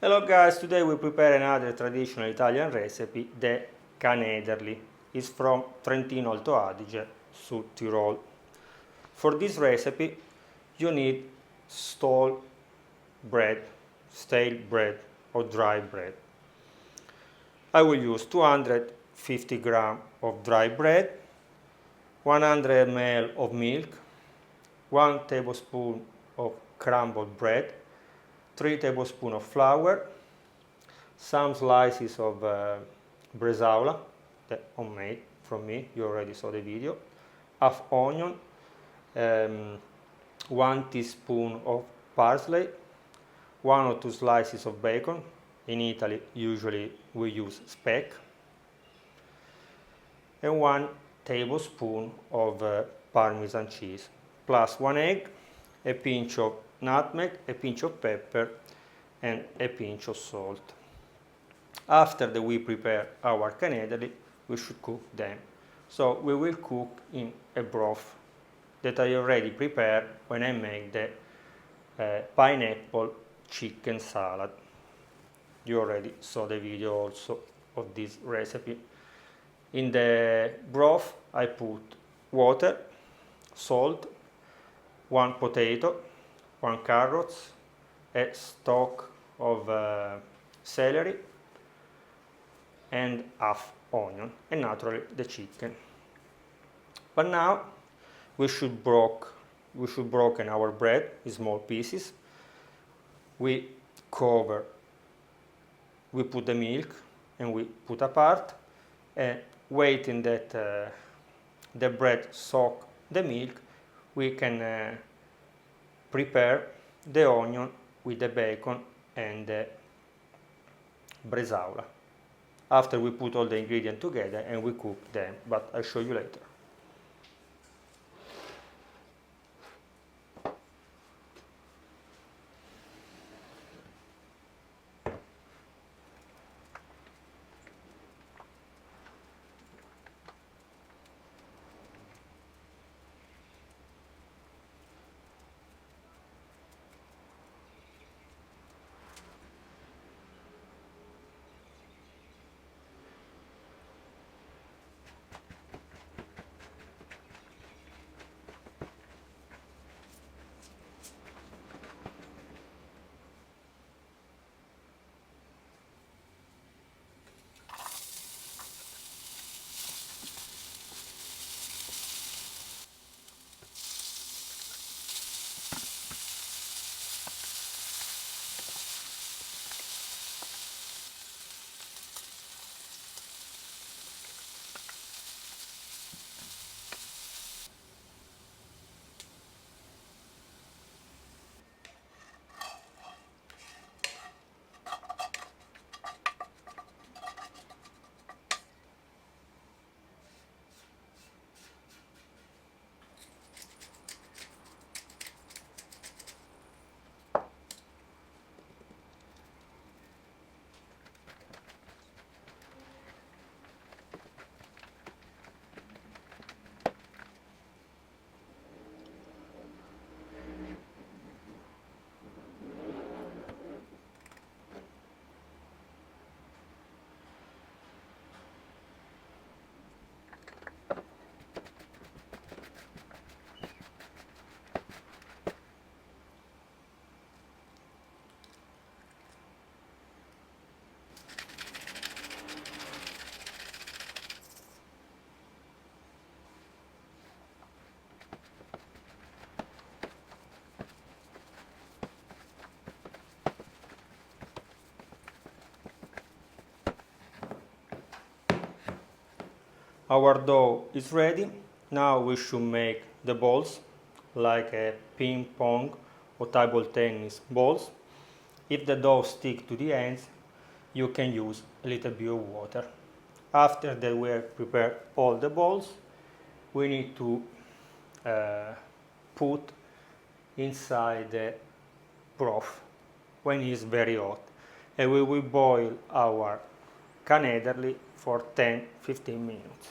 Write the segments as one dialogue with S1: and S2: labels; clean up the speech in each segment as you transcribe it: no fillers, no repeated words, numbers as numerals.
S1: Hello guys, today we prepare another traditional Italian recipe, the Canederli. It's from Trentino-Alto Adige, South Tyrol. For this recipe you need stale bread or dry bread. I will use 250 grams of dry bread, 100 ml of milk, 1 tablespoon of crumbled bread, 3 tablespoons of flour, some slices of bresaola, that homemade from me, you already saw the video, half onion, 1 teaspoon of parsley, 1 or 2 slices of bacon. In Italy usually we use speck, and 1 tablespoon of Parmesan cheese, plus 1 egg, a pinch of nutmeg, a pinch of pepper, and a pinch of salt. After that we prepare our canederli, we should cook them. So we will cook in a broth that I already prepared when I make the pineapple chicken salad. You already saw the video also of this recipe. In the broth I put water, salt, 1 potato, 1 carrot, a stalk of celery, and half onion, and naturally the chicken. But now we should broken our bread in small pieces. We put the milk and we put apart, and waiting that the bread soak the milk, we can prepare the onion with the bacon and the bresaola. After we put all the ingredients together and we cook them, but I'll show you later. Our dough is ready. Now we should make the balls, like a ping pong or table tennis balls. If the dough sticks to the ends, you can use a little bit of water. After that we have prepared all the balls, we need to put inside the broth when it is very hot, and we will boil our canederli for 10-15 minutes.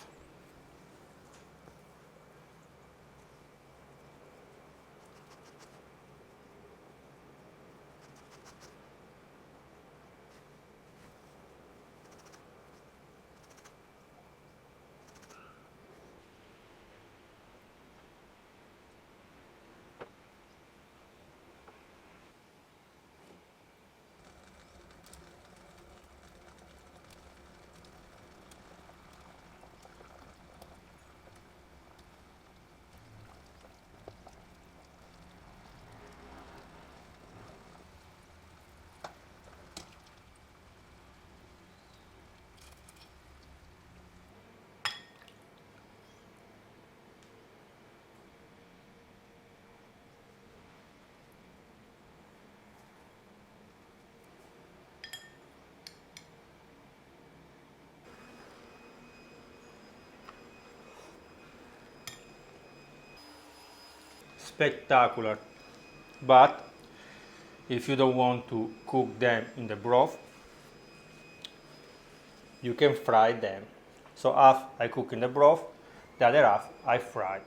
S1: spectacular. But if you don't want to cook them in the broth, you can fry them. So half I cook in the broth, the other half I fry.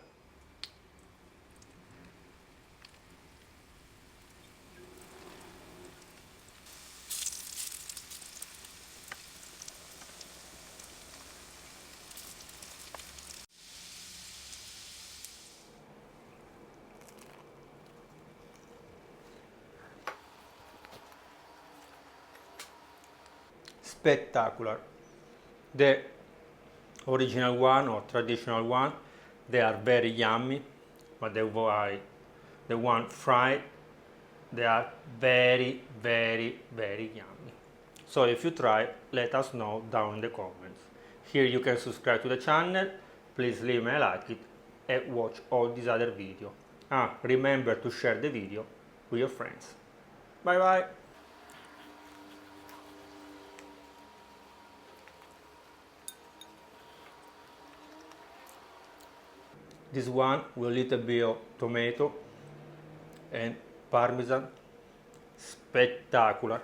S1: Spectacular. The original one or traditional one, they are very yummy, but the one fried, they are very yummy. So if you try, let us know down in the comments. Here you can subscribe to the channel, please leave me a like it and watch all these other videos. Remember to share the video with your friends. Bye bye! This one with a little bit of tomato and parmesan, spectacular.